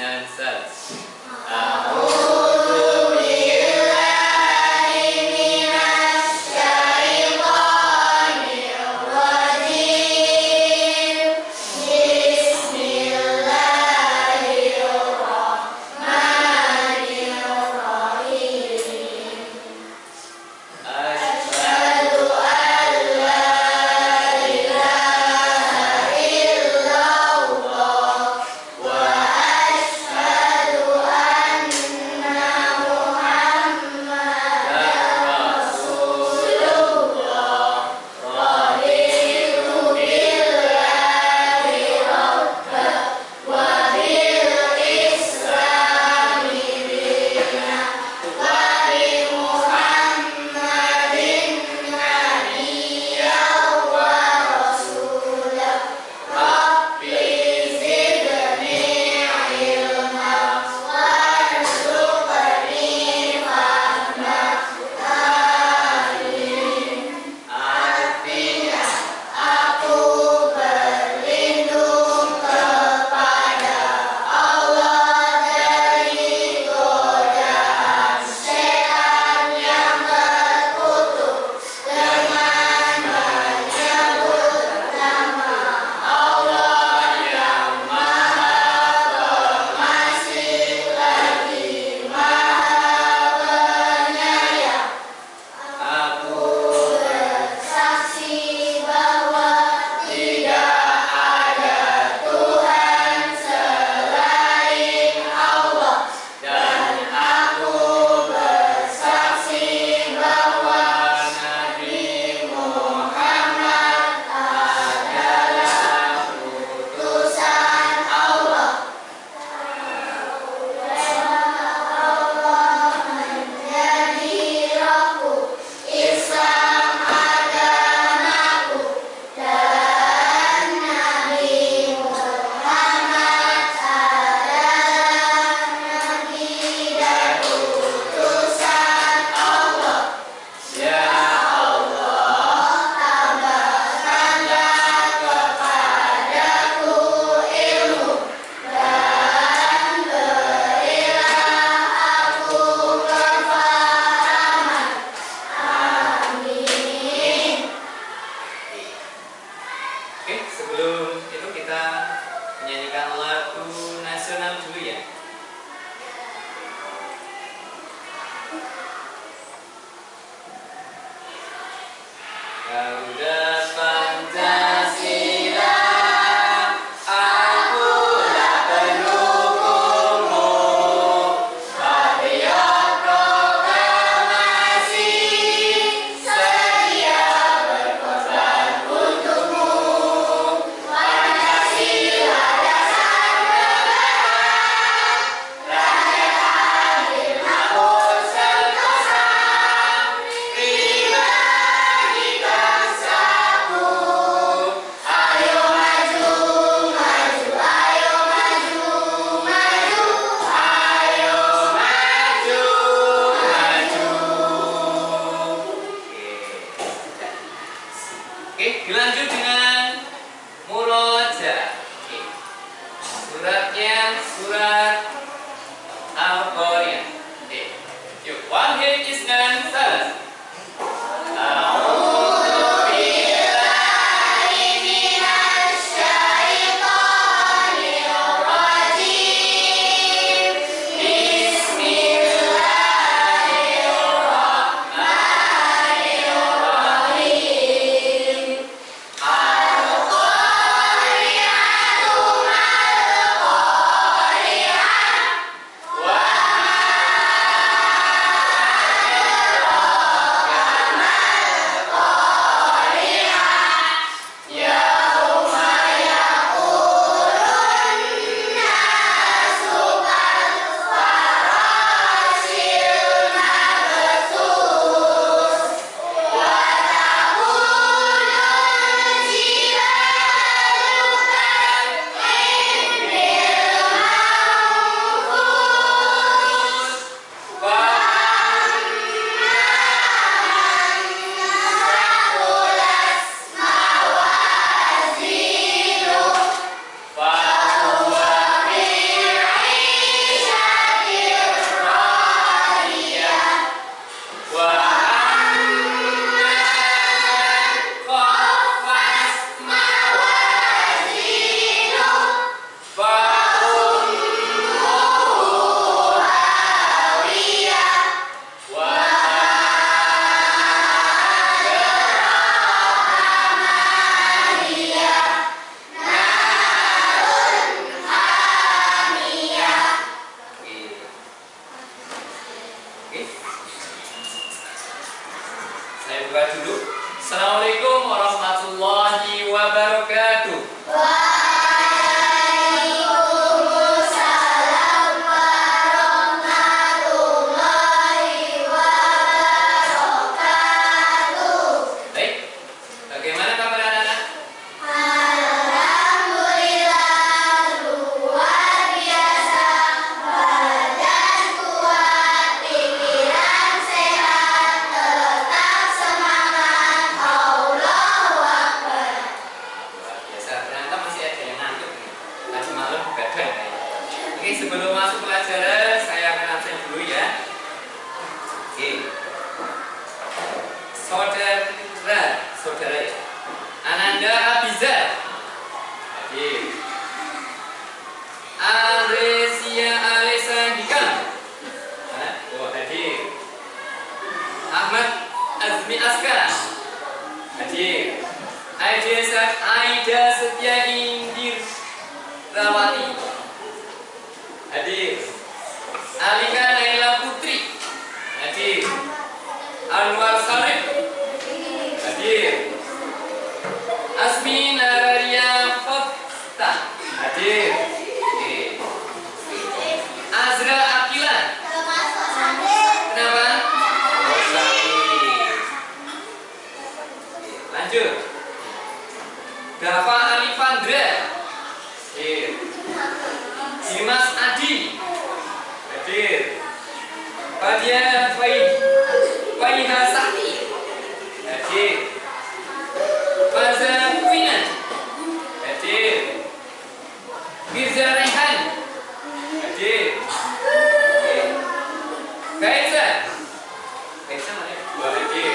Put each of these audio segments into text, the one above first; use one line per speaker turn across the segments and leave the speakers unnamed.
Isnan Sal. Oke, sebelum masuk pelajaran saya akan absen dulu ya. Oke. Saudara ya. Ananda Abizar hadir. Aresia Alesa Hikam hadir. Ahmad Azmi Askar hadir. Aida Setia Indir Rawati hadir. Alika Naila Putri hadir. Anwar Sarif hadir. Asmi Nararia Fota hadir. Azra Akila kenapa? Lanjut. Dava Alifandra hadir. Dimas Adi hadir. Fadia Faihasati hadir. Faza Kuina hadir. Mirza Rehan hadir. Kaiza mana? Hadir.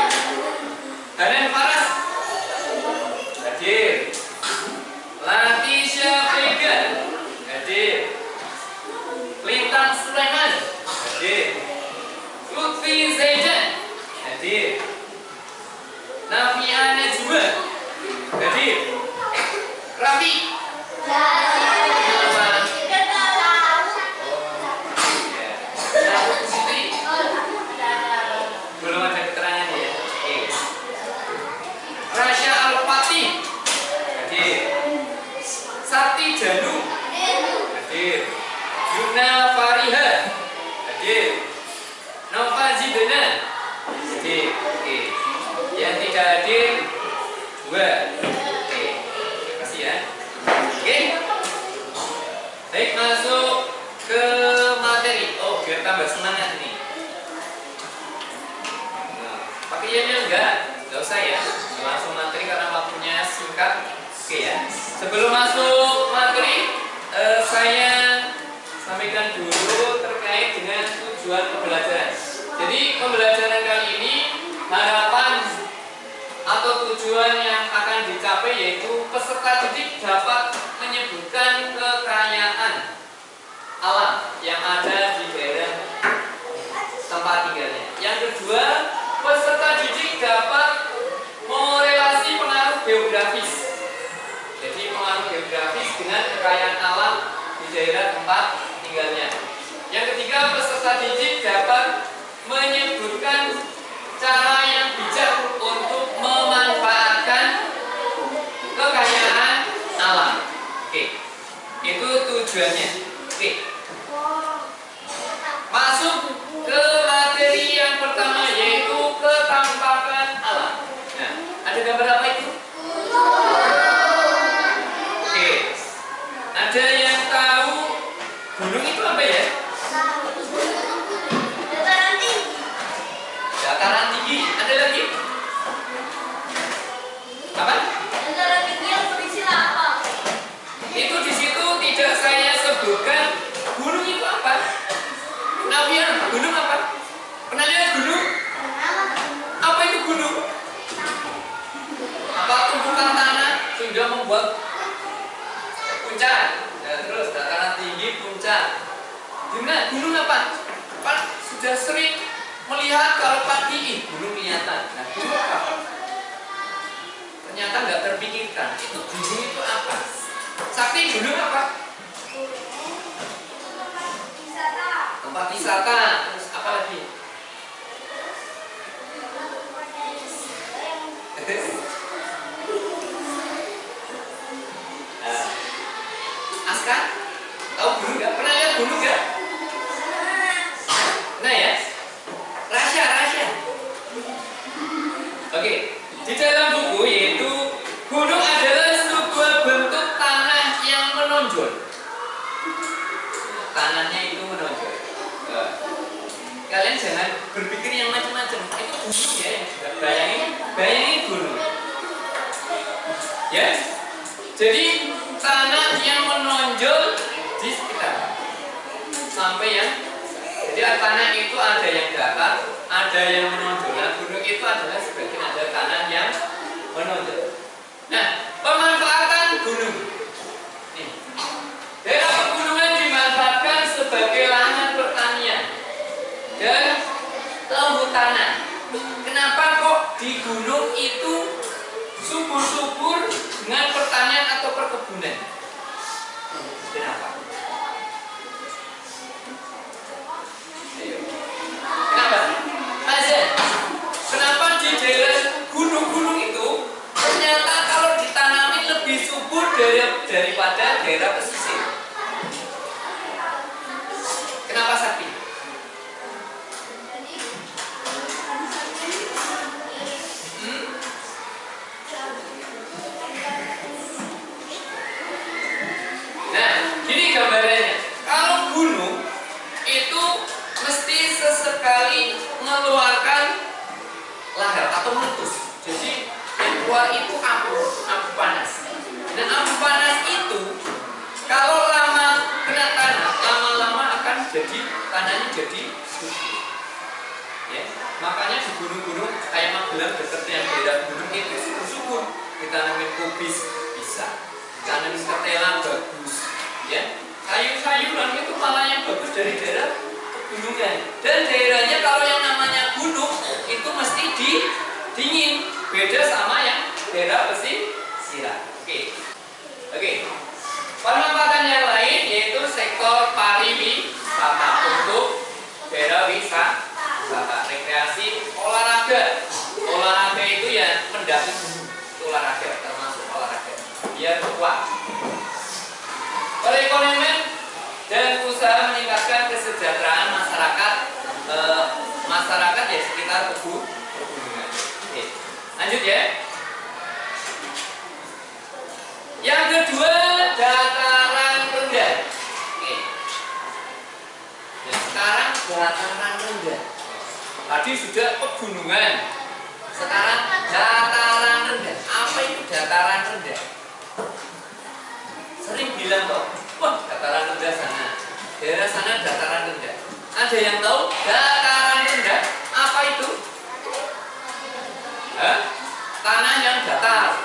Hanan Faras hadir. Latisha Vega hadir. Lintang Sulaiman hadir. Lutfi Zaidan hadir. Nafia Najwa hadir. Rafi belum ada keterangan ya. Rasya Al-Fatih hadir. Sakti Janu hadir. Yuna Fariha hadir. Nova Zidana hadir. Yang tidak hadir 2. Terima kasih ya. Oke. Baik, masuk ke materi. Oh, biar tambah semangat nih. Pakai email enggak usah ya. Langsung materi karena waktunya singkat. Oke ya. Sebelum masuk materi, saya sampaikan dulu terkait dengan tujuan pembelajaran. Jadi pembelajaran kali ini harapan atau tujuan yang akan dicapai yaitu peserta didik dapat menyebutkan kekayaan alam yang ada di daerah tempat tinggalnya. Yang kedua, peserta didik dapat merelasi pengaruh geografis. Jadi pengaruh geografis dengan kekayaan alam di daerah tempat tinggalnya. Yang ketiga, peserta didik dapat menyebutkan cara yang bijak untuk memanfaatkan kekayaan alam. Oke, itu tujuannya. Oke, masuk ke materi yang pertama yaitu ketampakan alam. Nah, ada gambar apa itu? Oke, ada yang tahu gunung itu apa ya? Dataran tinggi. Ada lagi? Apa?
Dataran tinggi yang berisi lava.
Itu di situ tidak saya sebutkan gunung itu apa. Nafian, gunung apa? Pernah lihat gunung? Apa itu gunung? Apa tumpukan tanah sehingga membuat puncak? Ya, terus dataran tinggi, puncak. Gimana? Gunung apa? Pak sudah sering melihat kalau pagi gunung kelihatan. Nah, gunung apa? Ternyata nggak terpikirkan. Itu gunung itu apa? Sakti, gunung apa? Tempat wisata. Terus apa lagi? Nah, Aska, tahu gunung nggak? Pernah lihat gunung nggak? Nah ya. Rahasia. Oke, di dalam buku yaitu gunung adalah sebuah bentuk tanah yang menonjol. Tanahnya itu menonjol. Kalian jangan berpikir yang macam-macam. Itu gunung ya, bayangin gunung. Ya, jadi tanah yang menonjol di sekitar. sampai yang jadi tanah itu ada yang datar, ada yang menonjol. Nah, gunung itu adalah sebagian ada tanah yang menonjol. Nah, pemanfaatan gunung. Nih, daerah pegunungan dimanfaatkan sebagai lahan pertanian dan perhutanan. Kenapa kok di gunung itu subur-subur dengan pertanian atau perkebunan? Kenapa? Ayo. Kenapa? Azan. Kenapa di daerah gunung-gunung itu ternyata kalau ditanami lebih subur daripada daerah pesisir? Kenapa Sakti? Nah, gini gambarannya. Kalau gunung itu mesti sesekali mengeluarkan lahar atau meletus. Jadi yang keluar itu abu panas. Nah, abu panas itu kalau lama kena tanah, lama-lama akan jadi tanahnya jadi subur. Ya, makanya di gunung-gunung kayak Magelang dekat yang daerah gunung itu subur. Ditanamin kubis bisa, ditanamin ketela bagus. Ya, sayur-sayuran itu malah yang bagus dari daerah pegunungan. Dan daerahnya kalau yang namanya gunung itu mesti dingin, beda sama yang daerah pesisir. Oke. Pemanfaatan yang lain yaitu sektor pariwisata untuk daerah wisata, rekreasi, olahraga. Olahraga itu ya mendaki gunung, olahraga termasuk olahraga. Biar kuat. Perekonomian dan usaha meningkatkan kesejahteraan masyarakat ya sekitar pegunungan. Oke, lanjut ya. Yang kedua, dataran rendah. Oke. Nah, sekarang dataran rendah. Tadi sudah pegunungan. Sekarang dataran rendah. Apa itu dataran rendah? Sering bilang kok, wah dataran rendah sana, daerah sana dataran rendah. Ada yang tahu dataran rendah apa itu? Tanah yang datar.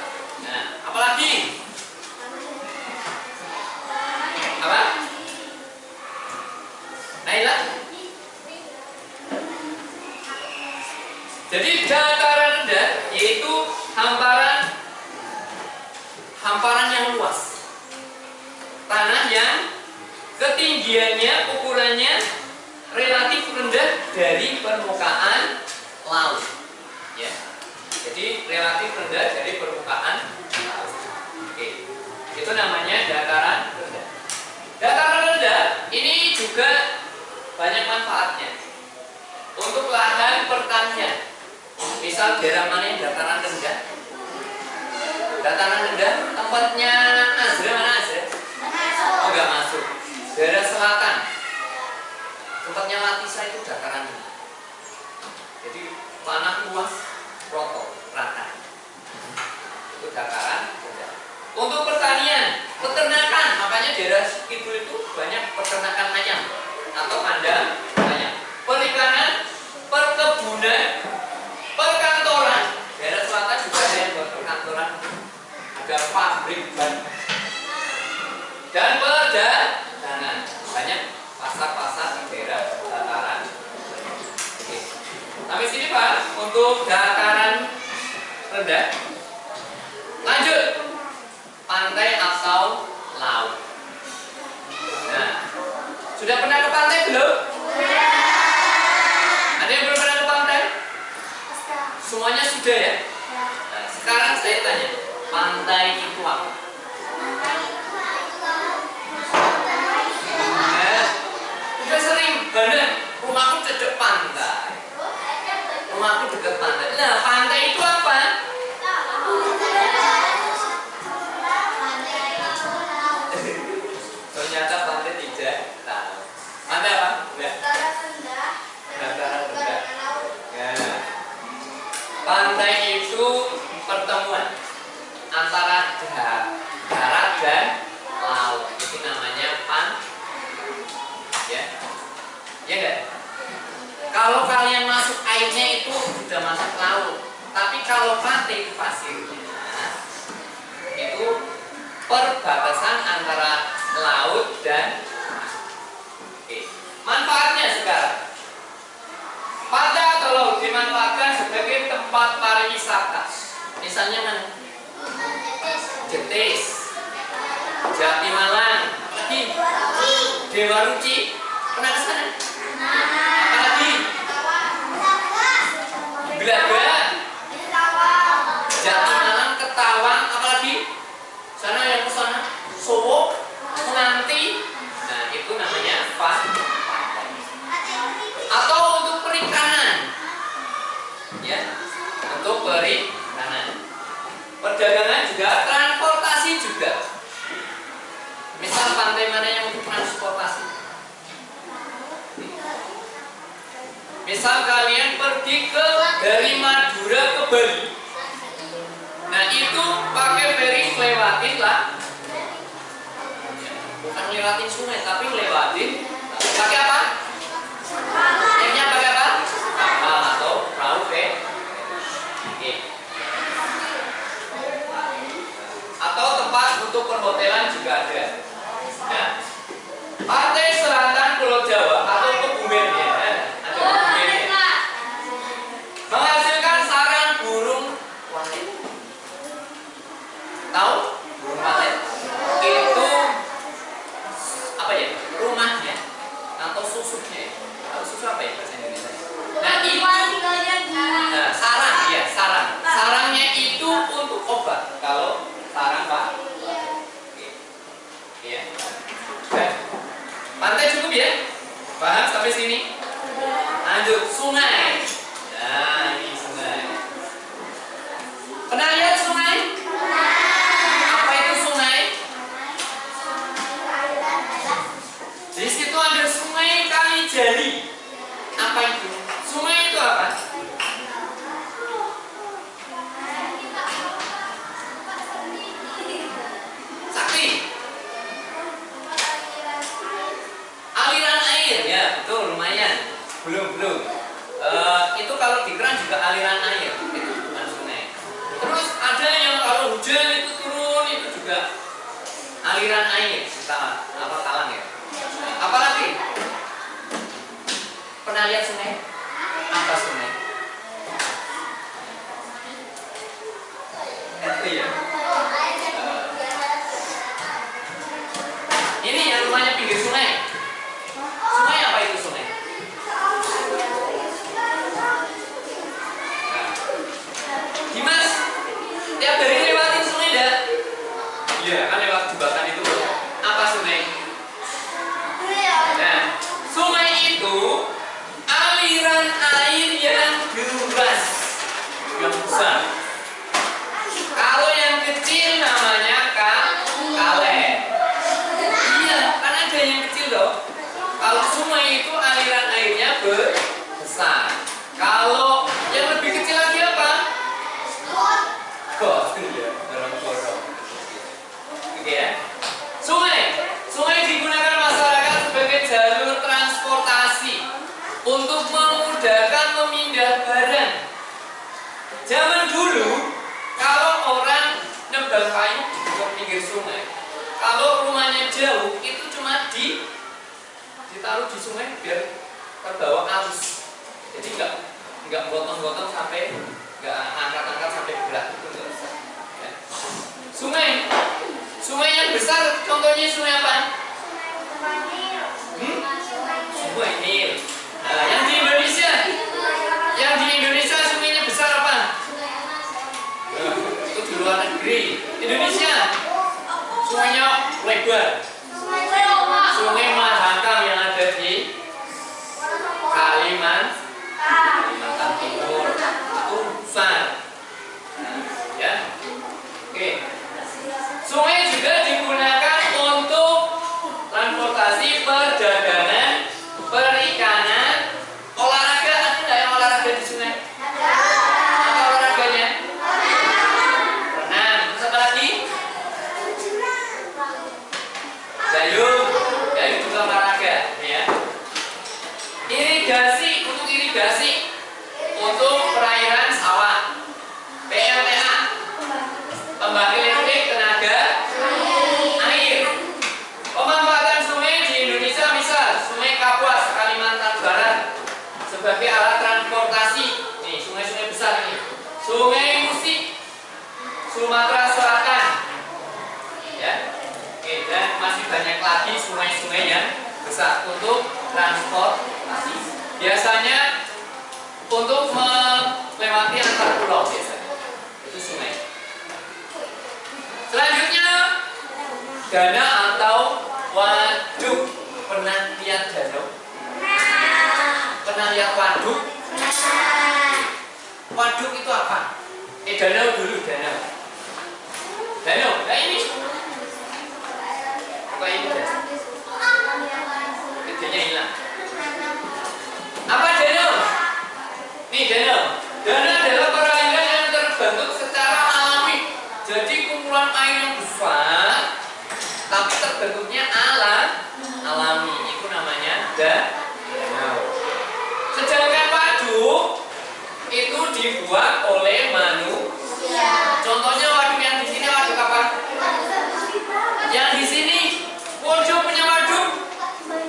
Nah, apalagi? Apa? Naila? Jadi dataran rendah yaitu hamparan yang luas. Tanah yang ketinggiannya, ukurannya relatif rendah dari permukaan laut. Ya. Jadi relatif rendah dari permukaan laut. Oke. Itu namanya dataran rendah. Dataran rendah ini juga banyak manfaatnya. Untuk lahan pertanian. Misal daerah mana yang dataran rendah? Dataran rendah tempatnya Azra, mana Azra? Oh, enggak masuk. Daerah selatan. Tempatnya Latisa itu dataran rendah. Jadi tanah luas, roto, rata. Itu dataran rendah. Untuk pertanian, peternakan, makanya daerah kidul itu banyak peternakan ayam atau kandang ayam. Perikanan, perkebunan, perkantoran. Daerah selatan juga ada yang buat perkantoran. Ada pabrik ban. Dan perdagangan. Banyak pasar-pasar di daerah dataran. Oke. Sampai sini Pak untuk dataran rendah. Lanjut. Pantai atau laut. Nah, sudah pernah ke pantai belum? Ada yang belum pernah ke pantai? Semuanya sudah ya? Nah, sekarang saya tanya, pantai itu apa? Udah sering, bener. Rumahku dekat pantai. Rumahku dekat pantai. Nah, pantai itu apa? Ternyata pantai tidak tahu. Pantai apa? Dataran rendah. Ya. Pantai itu pertemuan antara Ya enggak? Kalau kalian masuk airnya itu sudah masuk laut. Tapi kalau pantai itu pasirnya itu perbatasan antara laut dan oke. Manfaatnya sekarang, pantai atau laut dimanfaatkan sebagai tempat pariwisata. Misalnya mana? Jetis, Jatimalang, lagi Dewa Ruci. Pernah ke sana? Apalagi? Belaga, Jatimalang, Ketawang, apalagi? Sana yang ke sana, Sowo, Menanti. Nah, itu namanya pantai. Atau untuk perikanan. Ya, untuk perikanan. Perdagangan juga, transportasi juga. Misal pantai mana yang untuk transportasi? Misal kalian pergi dari Madura ke Bali. Nah, itu pakai ferry lewatin lah. Bukan lewatin sungai, tapi lewatin. Pakai apa? Yang pakai apa? Kapal atau perahu Oke. Atau tempat untuk perhotelan juga ada. Nah, pantai selatan Pulau Jawa atau Kebumennya, ada Kebumennya, menghasilkan sarang burung walet. Tahu burung walet? Itu apa ya? Rumahnya atau susuknya? Atau susu apa ya bahasa Indonesia? Nah, itu sarang, ya sarang. Sarangnya itu untuk obat. Kalau sarang Pak? Iya. Pantai cukup ya? Paham sampai sini? Lanjut, sungai. Nah, ini sungai. Pernah lihat sungai? Apa itu sungai? Di situ ada sungai Kalijali. Apa itu? Sungai itu apa? Sakti. Aliran air, ya betul, lumayan. Belum. Itu kalau di keran juga aliran air, itu bukan sungai. Terus ada yang kalau hujan itu turun, itu juga aliran air, talang ya. Apalagi? Pernah lihat sungai? Apa sungai? Itu ya. Ini yang rumahnya pinggir sungai. Sungai apa itu sungai? Dimas, tiap hari lewatin sungai dah? Iya, kan lewat jembatan itu. Apa sungai? Nah, sungai itu aliran air yang deras, yang besar. Kalau yang kecil namanya kalet. Iya, kan ada yang kecil loh. Kalau sungai itu aliran airnya besar. Kalau yang lebih kecil lagi apa? Got, ya, gorong-gorong. Oke ya. Sungai digunakan masyarakat sebagai jalur transportasi untuk memudahkan memindah barang. Zaman dulu, kalau orang nebang kayu di pinggir sungai, kalau rumahnya jauh, itu cuma ditaruh di sungai biar terbawa arus. Jadi nggak gotong-gotong sampai, nggak angkat-angkat sampai berat, itu nggak usah. Ya. Sungai yang besar, contohnya sungai apa? Sungai Nil. Nah, yang di Indonesia sungainya besar apa? Itu di luar negeri. Indonesia sungainya lebar. Sungai Mahakam yang ada di Kalimantan Timur itu besar. Ya, oke. Sungai juga digunakan untuk transportasi, perdagangan, perikanan, olahraga. Ada nggak yang olahraga di sungai? Apa olahraganya? Renang. Terus apa lagi? irigasi untuk perairan sawah. PLTA, pembangkit listrik tenaga air. Pemanfaatan sungai di Indonesia misal Sungai Kapuas, Kalimantan Barat sebagai alat transportasi. Nih, sungai-sungai besar ini. Sungai Musi, Sumatera Selatan. Ya. Oke, dan masih banyak lagi sungai-sungai yang besar untuk transportasi. Biasanya untuk melewati antar pulau biasanya. Itu sungai. Selanjutnya dana atau waduk. Pernah lihat danau? Pernah lihat waduk? Waduk itu apa? Danau dulu, danau. Danau, nah ini. Apa ini? Gedenya hilang. Apa danau? Nih danau. Danau adalah perairan yang terbentuk secara alami. Jadi kumpulan air yang besar, tapi terbentuknya alami. Itu namanya danau. Sedangkan waduk itu dibuat oleh manusia. Contohnya waduk yang di sini waduk apa? Yang di sini Wojo punya waduk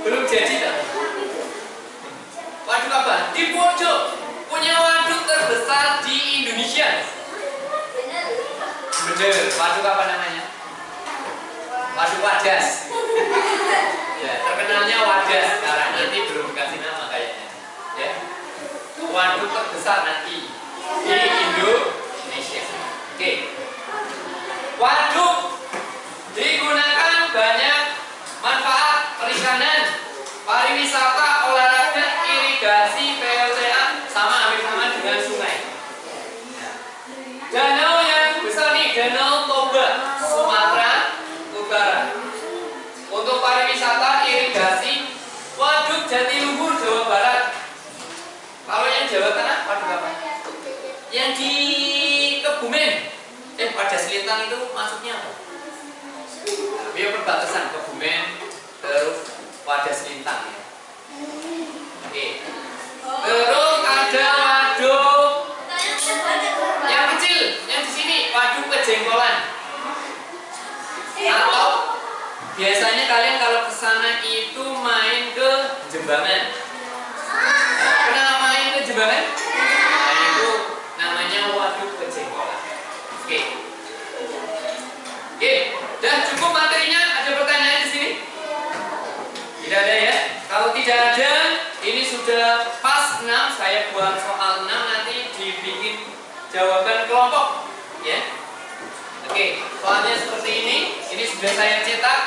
belum jadi tak? Waduk apa? Di Wojo punya waduk terbesar di Indonesia. Bener. Waduk apa namanya? Waduk Wadas. Ya, terkenalnya Wadas. Sekarang nanti belum dikasih nama kayaknya. Ya. Waduk terbesar nanti di Indonesia. Oke. Waduk digunakan banyak manfaat perikanan, pariwisata, olahraga, irigasi, PLTA, sama hampir sama dengan sungai. Danau yang besar nih, Danau Toba, Sumatera Utara. Untuk pariwisata, irigasi, waduk Jatiluhur, Jawa Barat. Kalau yang Jawa Tengah, waduk apa? Yang di Kebumen, pada Selintang itu maksudnya apa? Dia perbatasan Kebumen terus Wadas Selintang ya. Oke. Terus ada waduk yang kecil, yang di sini waduk Pejengkolan. Atau biasanya kalian kalau ke sana itu main ke Jembangan. Pernah main ke Jembangan? Nah, itu namanya waduk Pejengkolan. Oke. Oke, dan cukup materinya. Ada pertanyaan di sini? Tidak ada ya? Kalau tidak ada, ini sudah pas 6. Saya buat soal 6 nanti dibikin jawaban kelompok, ya. Oke, soalnya seperti ini. Ini sudah saya cetak.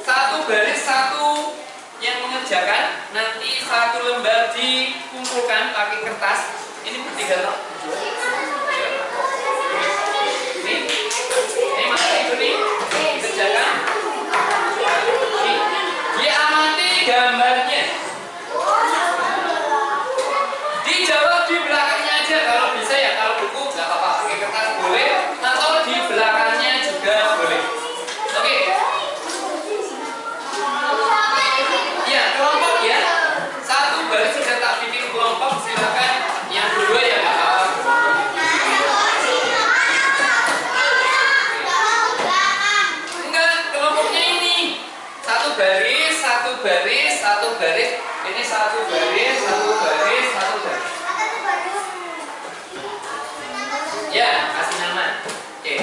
Satu baris, satu yang mengerjakan. Nanti satu lembar dikumpulkan pakai kertas. Ini bertiga loh. Ini mana itu nih? Kerjakan. Nih, diamati gambarnya. Dijawab di belakangnya aja kalau bisa ya. Kalau buku nggak apa-apa, pakai kertas boleh. Atau di belakangnya juga boleh. Oke. Ya, kelompok ya. Satu baris sudah tak bikin kelompok. Silakan yang kedua ya nggak apa-apa. Satu baris, ini satu baris, satu baris, satu baris. Ya, kasih nama. Oke.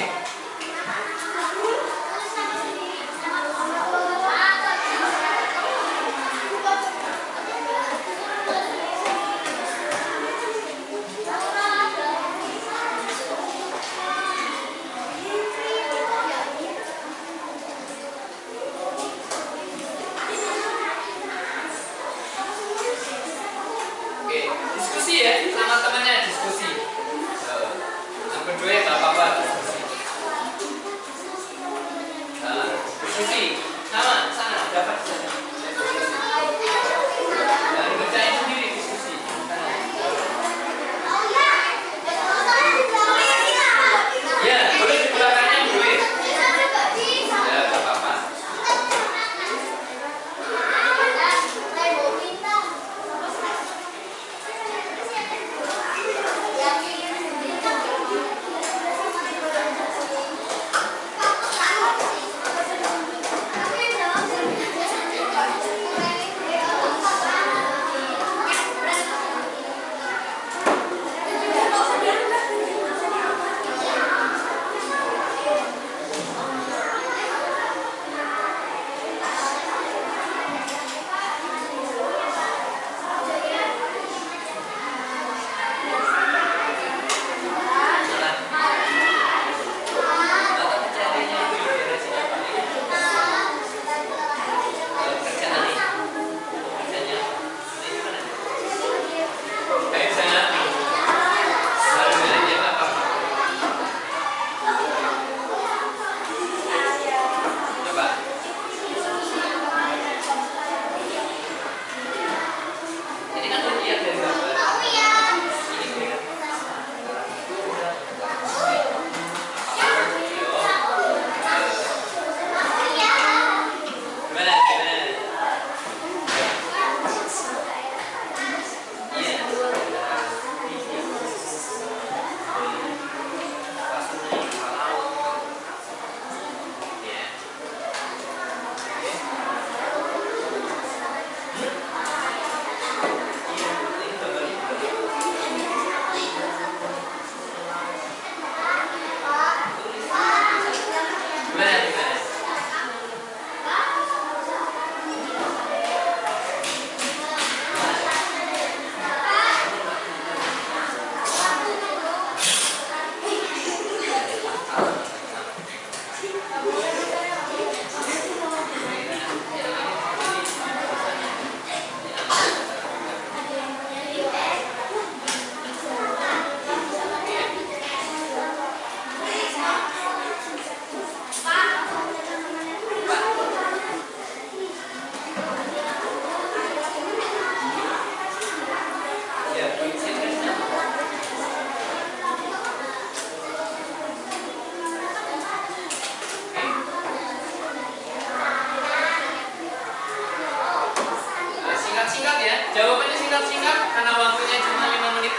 singkat karena waktunya cuma 5 menit.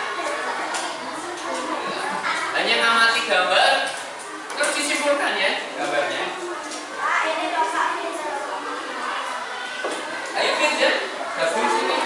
Hanya ngamati gambar, terus disimpulkan ya gambarnya. Ayo kerja, gabung sini.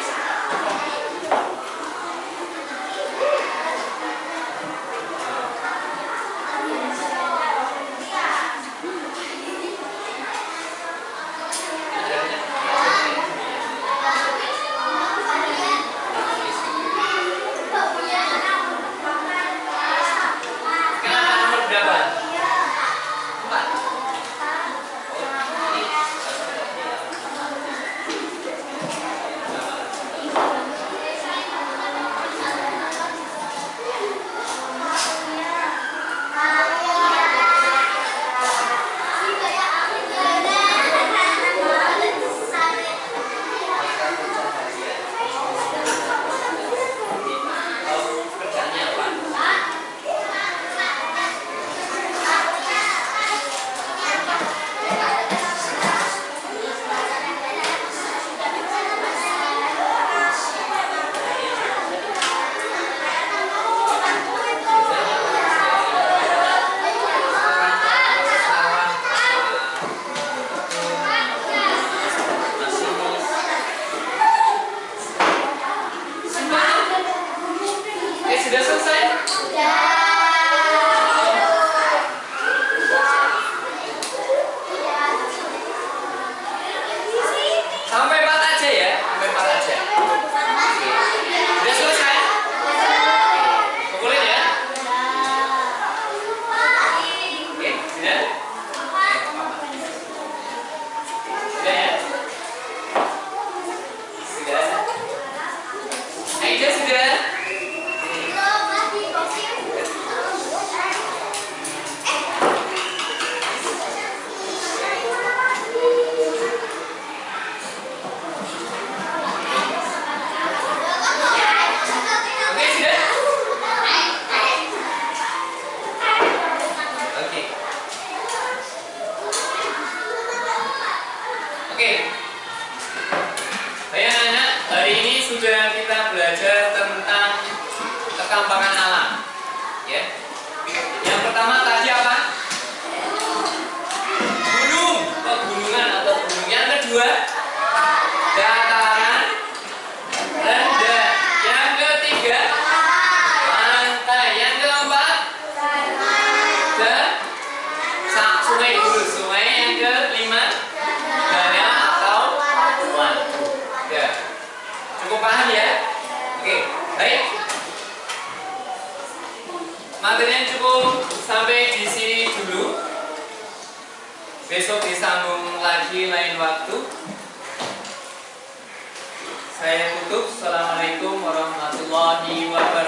Sudah selesai? Sampai 4 aja ya, sampai 4 aja. Sudah selesai? Kumpulin ya. Oke, sudah? Sudah ya? Sudah. Aida sudah? Sudah kita belajar tentang ketampangan alam, ya. Yang pertama tadi apa? Gunung, pegunungan atau gunung. Yang kedua, dataran rendah. Yang ketiga, pantai. Yang keempat, sungai dulu, sungai. Yang kelima, danau atau waduk. Ya. Cukup paham ya? Oke, baik. Materinya cukup sampai di sini dulu. Besok disambung lagi lain waktu. Saya tutup. Assalamualaikum warahmatullahi wabarakatuh.